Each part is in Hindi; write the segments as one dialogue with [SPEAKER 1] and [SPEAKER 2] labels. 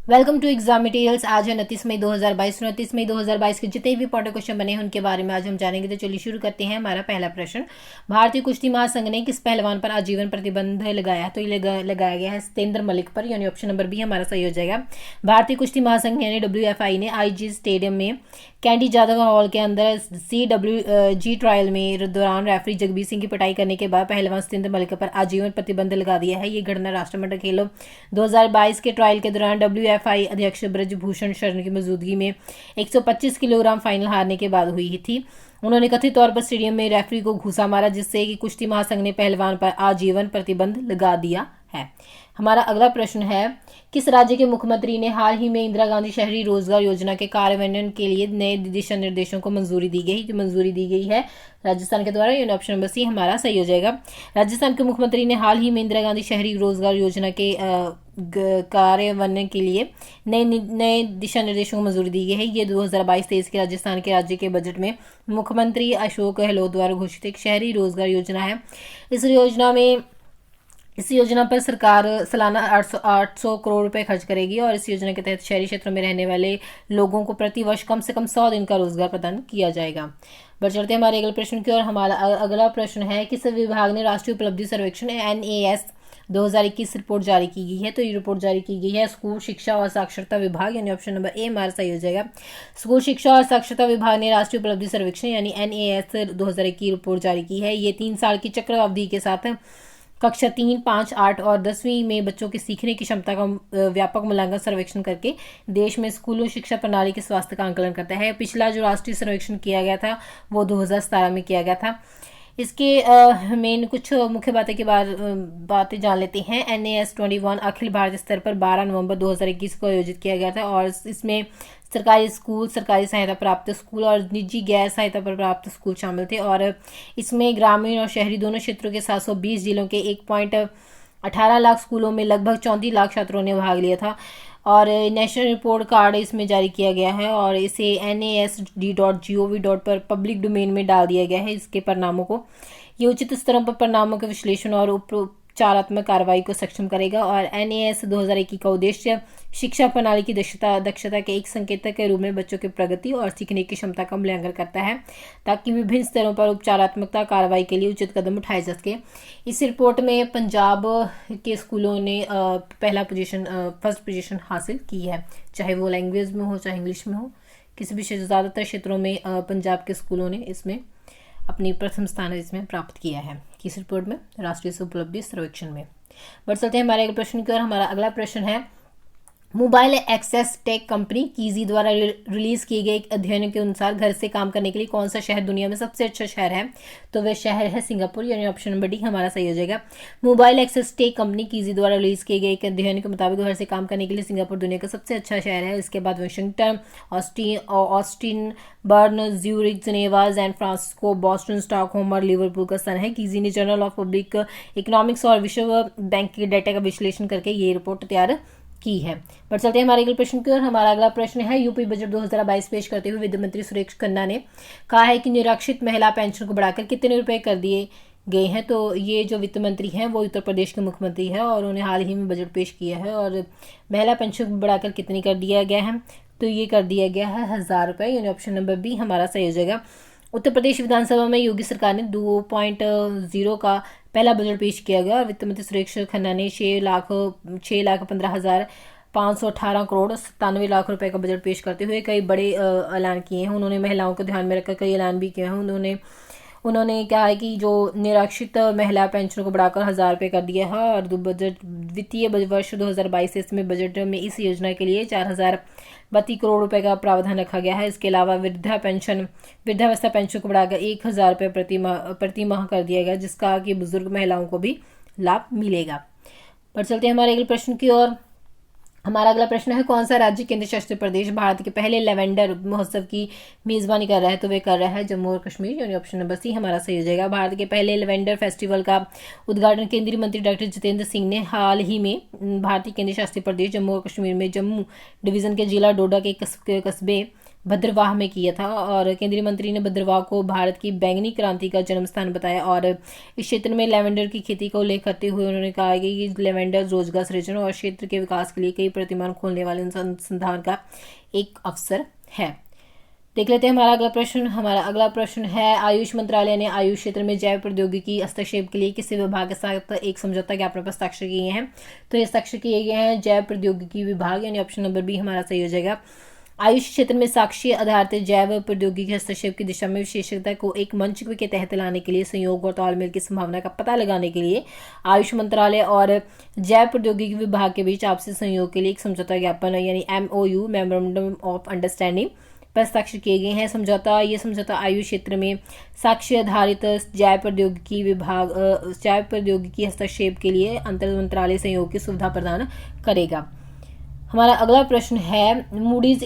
[SPEAKER 1] Welcome to exam materials. आज है 29 मई 2022। 29 मई 2022 के जितने भी इंपॉर्टेंट क्वेश्चन बने हैं उनके बारे में आज हम जानेंगे। तो चलिए शुरू करते हैं। हमारा पहला प्रश्न, भारतीय कुश्ती महासंघ ने किस पहलवान पर आजीवन प्रतिबंध लगाया? तो ये लगाया गया है सत्येंद्र मलिक पर, यानी ऑप्शन नंबर बी हमारा सही हो जाएगा। भारतीय कुश्ती महासंघ यानी WFI ने IG स्टेडियम में कैंडी जादव हॉल के अंदर CWG ट्रायल में दौरान रेफरी जगबीर सिंह की पिटाई करने के बाद पहलवान सत्येंद्र मलिक पर आजीवन प्रतिबंध लगा दिया है। ये घटना राष्ट्रमंडल खेलों 2022 के ट्रायल के दौरान WFI अध्यक्ष ब्रजभूषण शरण की मौजूदगी में 125 किलोग्राम फाइनल हारने के बाद हुई थी। उन्होंने कथित तौर पर स्टेडियम में रेफरी को घूसा मारा, जिससे कि कुश्ती महासंघ ने पहलवान पर आजीवन प्रतिबंध लगा दिया है। हमारा अगला प्रश्न है, किस राज्य के मुख्यमंत्री ने हाल ही में इंदिरा गांधी शहरी रोजगार योजना के कार्यान्वयन के लिए नए दिशा निर्देशों को मंजूरी दी गई? जो मंजूरी दी गई है राजस्थान के द्वारा, यानी ऑप्शन नंबर सी हमारा सही हो जाएगा। राजस्थान के मुख्यमंत्री ने हाल ही में इंदिरा गांधी शहरी रोजगार योजना के कार्यान्वयन के लिए नए दिशा निर्देशों को मंजूरी दी गई है। ये 2022-23 के राजस्थान के राज्य के बजट में मुख्यमंत्री अशोक गहलोत द्वारा घोषित एक शहरी रोजगार योजना है। इस योजना पर सरकार सालाना 800 करोड़ रुपए खर्च करेगी और इस योजना के तहत शहरी क्षेत्रों में रहने वाले लोगों को प्रति वर्ष कम से कम 100 दिन का रोजगार प्रदान किया जाएगा। बढ़ चलते हैं हमारे अगले प्रश्न की ओर। हमारा अगला प्रश्न है, किस विभाग ने राष्ट्रीय उपलब्धि सर्वेक्षण NAS 2021 रिपोर्ट जारी की गई है? तो ये रिपोर्ट जारी की गई है स्कूल शिक्षा और साक्षरता विभाग, यानी ऑप्शन नंबर ए हमारा सही हो जाएगा। स्कूल शिक्षा और साक्षरता विभाग ने राष्ट्रीय उपलब्धि सर्वेक्षण यानी NAS 2021 रिपोर्ट जारी की है। ये 3 साल की चक्र अवधि के साथ कक्षा 3, 5, 8 और 10वीं में बच्चों की सीखने की क्षमता का व्यापक मूल्यांकन सर्वेक्षण करके देश में स्कूलों शिक्षा प्रणाली के स्वास्थ्य का आंकलन करता है। पिछला जो राष्ट्रीय सर्वेक्षण किया गया था वो 2017 में किया गया था। इसके मेन कुछ मुख्य बातें जान लेते हैं। NAS 21 अखिल भारतीय स्तर पर 12 नवंबर 2021 को आयोजित किया गया था और इसमें सरकारी स्कूल, सरकारी सहायता प्राप्त स्कूल और निजी गैर सहायता प्राप्त स्कूल शामिल थे और इसमें ग्रामीण और शहरी दोनों क्षेत्रों के 720 जिलों के 1.18 लाख स्कूलों में लगभग 34 लाख छात्रों ने भाग लिया था और नेशनल रिपोर्ट कार्ड इसमें जारी किया गया है और इसे NASD.gov पर पब्लिक डोमेन में डाल दिया गया है। इसके परिणामों को ये उचित स्तरों पर परिणामों के विश्लेषण और उपचारात्मक कार्रवाई को सक्षम करेगा और NAS 2021 का उद्देश्य शिक्षा प्रणाली की दक्षता के एक संकेतक के रूप में बच्चों की प्रगति और सीखने की क्षमता का मूल्यांकन करता है, ताकि विभिन्न स्तरों पर उपचारात्मकता कार्रवाई के लिए उचित कदम उठाए जा सके। इस रिपोर्ट में पंजाब के स्कूलों ने फर्स्ट पोजीशन हासिल की है, चाहे वो लैंग्वेज में हो चाहे इंग्लिश में हो, किसी भी ज़्यादातर क्षेत्रों में पंजाब के स्कूलों ने इसमें अपनी प्रथम स्थान इसमें प्राप्त किया है। किस रिपोर्ट में? राष्ट्रीय उपलब्धि सर्वेक्षण में। बढ़ चलते हैं हमारे अगले प्रश्न की ओर। हमारा अगला प्रश्न है, मोबाइल एक्सेस टेक कंपनी कीजी द्वारा रिलीज किए गए एक अध्ययन के अनुसार घर से काम करने के लिए कौन सा शहर दुनिया में सबसे अच्छा शहर है? तो वह शहर है सिंगापुर, यानी ऑप्शन नंबर डी हमारा सही हो जाएगा। मोबाइल एक्सेस टेक कंपनी कीजी द्वारा रिलीज किए गए एक अध्ययन के मुताबिक घर से काम करने के लिए सिंगापुर दुनिया का सबसे अच्छा शहर है। इसके बाद Washington, Austin, Bern, Zurich, Geneva, San Francisco, Boston, Stockholm और लिवरपूल का स्थान है। कीजी ने जर्नल ऑफ पब्लिक इकोनॉमिक्स और विश्व बैंक के डाटा का विश्लेषण करके ये रिपोर्ट तैयार की है। पर चलते हैं हमारे अगले प्रश्न की ओर। हमारा अगला प्रश्न है, यूपी बजट 2022 पेश करते हुए वित्त मंत्री सुरेश खन्ना ने कहा है कि निरक्षित महिला पेंशन को बढ़ाकर कितने रुपए कर दिए गए हैं? तो ये जो वित्त मंत्री हैं वो उत्तर प्रदेश के मुख्यमंत्री हैं और उन्होंने हाल ही में बजट पेश किया है और महिला पेंशन को बढ़ाकर कितनी कर दिया गया है? तो ये कर दिया गया है 1000 रुपये, यानी ऑप्शन नंबर बी हमारा सही हो जाएगा। उत्तर प्रदेश विधानसभा में योगी सरकार ने 2.0 का पहला बजट पेश किया गया और वित्त मंत्री सुरेश खन्ना ने 6,15,518 करोड़ 97 लाख रुपए का बजट पेश करते हुए कई बड़े ऐलान किए हैं। उन्होंने महिलाओं को ध्यान में रखकर कई ऐलान भी किए हैं। उन्होंने कहा है कि जो निरक्षित महिला पेंशन को बढ़ाकर 1000 रुपये कर दिया है और वित्तीय वर्ष 2022 में बजट में इस योजना के लिए 4032 करोड़ रुपए का प्रावधान रखा गया है। इसके अलावा वृद्धावस्था पेंशन को बढ़ाकर 1000 रुपये प्रति माह कर दिया गया, जिसका कि बुजुर्ग महिलाओं को भी लाभ मिलेगा। पर चलते हैं हमारे अगले प्रश्न की ओर। हमारा अगला प्रश्न है, कौन सा राज्य केंद्र शासित प्रदेश भारत के पहले लेवेंडर महोत्सव की मेजबानी कर रहा है? तो वे कर रहा है जम्मू और कश्मीर, यानी ऑप्शन नंबर सी हमारा सही हो जाएगा। भारत के पहले लेवेंडर फेस्टिवल का उद्घाटन केंद्रीय मंत्री डॉक्टर जितेंद्र सिंह ने हाल ही में भारतीय केंद्र शासित प्रदेश जम्मू और कश्मीर में जम्मू डिवीजन के जिला डोडा के कस्बे भद्रवाह में किया था। और केंद्रीय मंत्री ने भद्रवाह को भारत की बैंगनी क्रांति का जन्म स्थान बताया और इस क्षेत्र में लेवेंडर की खेती का उल्लेख करते हुए उन्होंने कहा कि लेवेंडर रोजगार सृजन और क्षेत्र के विकास के लिए कई प्रतिमान खोलने वाले अनुसंधान का एक अवसर है। देख लेते हैं हमारा अगला प्रश्न है, आयुष मंत्रालय ने आयुष क्षेत्र में जैव प्रौद्योगिकी हस्तक्षेप के लिए किसी विभाग के साथ एक समझौता ज्ञापन पर हस्ताक्षर किए हैं? तो ये हस्ताक्षर किए गए हैं जैव प्रौद्योगिकी विभाग, यानी ऑप्शन नंबर बी हमारा सही हो जाएगा। आयुष क्षेत्र में साक्ष्य आधारित जैव प्रौद्योगिकी हस्तक्षेप की दिशा में विशेषज्ञता को एक मंच के तहत लाने के लिए सहयोग और तालमेल की संभावना का पता लगाने के लिए आयुष मंत्रालय और जैव प्रौद्योगिकी विभाग के बीच आपसी सहयोग के लिए एक समझौता ज्ञापन यानी MOU मेमोरेंडम ऑफ अंडरस्टैंडिंग पर हस्ताक्षर किए गए हैं। ये समझौता आयुष क्षेत्र में साक्ष्य आधारित जैव प्रौद्योगिकी हस्तक्षेप के लिए अंतर मंत्रालय सहयोग की सुविधा प्रदान करेगा। हमारा अगला प्रश्न है, मूडीज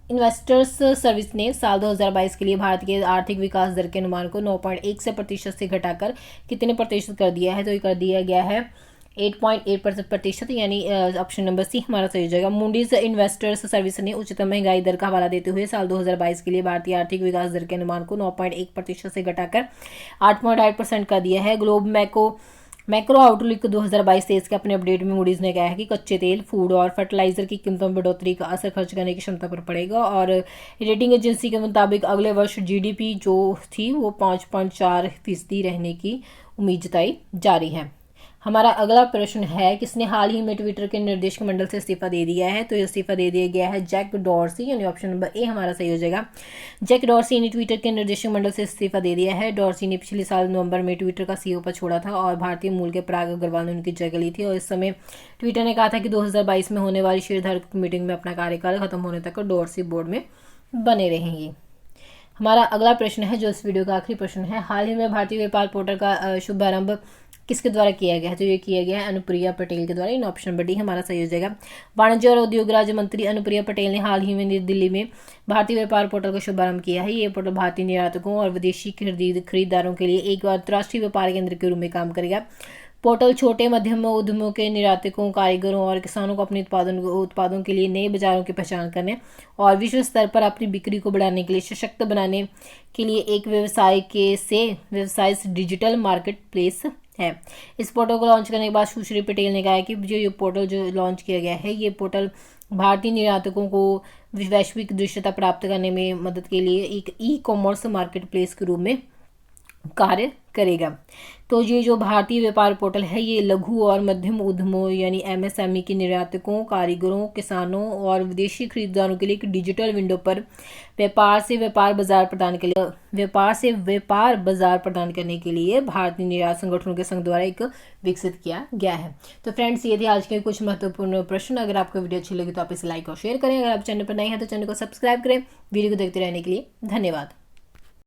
[SPEAKER 1] इन्वेस्टर्स सर्विस ने साल 2022 के लिए भारत के आर्थिक विकास दर के अनुमान को 9.1% से घटाकर कितने प्रतिशत कर दिया है? तो ये कर दिया गया है 8.8%, यानी ऑप्शन नंबर सी हमारा सही हो जाएगा। मूडीज इन्वेस्टर्स सर्विस ने उच्चतम महंगाई दर का हवाला देते हुए साल 2022 के लिए भारतीय आर्थिक विकास दर के अनुमान को 9.1% से घटाकर 8.8% कर दिया है। ग्लोब मैक्रो आउटलुक 2022-23 के अपने अपडेट में मूडीज ने कहा है कि कच्चे तेल, फूड और फर्टिलाइजर की कीमतों में बढ़ोतरी का असर खर्च करने की क्षमता पर पड़ेगा और रेटिंग एजेंसी के मुताबिक अगले वर्ष GDP जो थी वो 5.4% रहने की उम्मीद जताई जा रही है। हमारा अगला प्रश्न है, किसने हाल ही में ट्विटर के निर्देशक मंडल से इस्तीफा दे दिया है? तो ये इस्तीफा दे दिया गया है जैक डॉर्सी, यानी ऑप्शन नंबर ए हमारा सही हो जाएगा। जैक डॉर्सी ने ट्विटर के निर्देशक मंडल से इस्तीफा दे दिया है। डॉर्सी ने पिछले साल नवंबर में ट्विटर का CEO पद छोड़ा था और भारतीय मूल के पराग अग्रवाल ने उनकी जगह ली थी और इस समय ट्विटर ने कहा था कि 2022 में होने वाली शेयरधारक मीटिंग में अपना कार्यकाल खत्म होने तक डॉर्सी बोर्ड में बने रहेंगे। हमारा अगला प्रश्न है, जो इस वीडियो का आखिरी प्रश्न है, हाल ही में भारतीय व्यापार पोर्टल का शुभारंभ किसके द्वारा किया गया है? तो ये किया गया है अनुप्रिया पटेल के द्वारा, इन ऑप्शन नंबर डी हमारा सही हो जाएगा। वाणिज्य और उद्योग राज्य मंत्री अनुप्रिया पटेल ने हाल ही में नई दिल्ली में भारतीय व्यापार पोर्टल का शुभारंभ किया है। ये पोर्टल भारतीय निर्यातकों और विदेशी खरीदारों के लिए एक अंतर्राष्ट्रीय व्यापार केंद्र के रूप में काम करेगा। पोर्टल छोटे मध्यम उद्यमों के निर्यातकों, कारीगरों और किसानों को अपने उत्पादों के लिए नए बाजारों की पहचान करने और विश्व स्तर पर अपनी बिक्री को बढ़ाने के लिए सशक्त बनाने के लिए एक व्यवसाय डिजिटल मार्केट प्लेस है। इस पोर्टल को लॉन्च करने के बाद सुश्री पटेल ने कहा कि ये पोर्टल जो लॉन्च किया गया है, ये पोर्टल भारतीय निर्यातकों को वैश्विक दृश्यता प्राप्त करने में मदद के लिए एक ई-कॉमर्स मार्केट प्लेस के रूप में कार्य करेगा। तो ये जो भारतीय व्यापार पोर्टल है, ये लघु और मध्यम उद्यमों यानी MSME के निर्यातकों, कारीगरों, किसानों और विदेशी खरीदारों के लिए एक डिजिटल विंडो पर व्यापार से व्यापार बाजार प्रदान करने के लिए भारतीय निर्यात संगठनों के संघ द्वारा एक विकसित किया गया है। तो फ्रेंड्स, ये थे आज के कुछ महत्वपूर्ण प्रश्न। अगर आपको वीडियो अच्छी लगी तो आप इसे लाइक और शेयर करें। अगर आप चैनल पर नए हैं तो चैनल को सब्सक्राइब करें। वीडियो को देखते रहने के लिए धन्यवाद।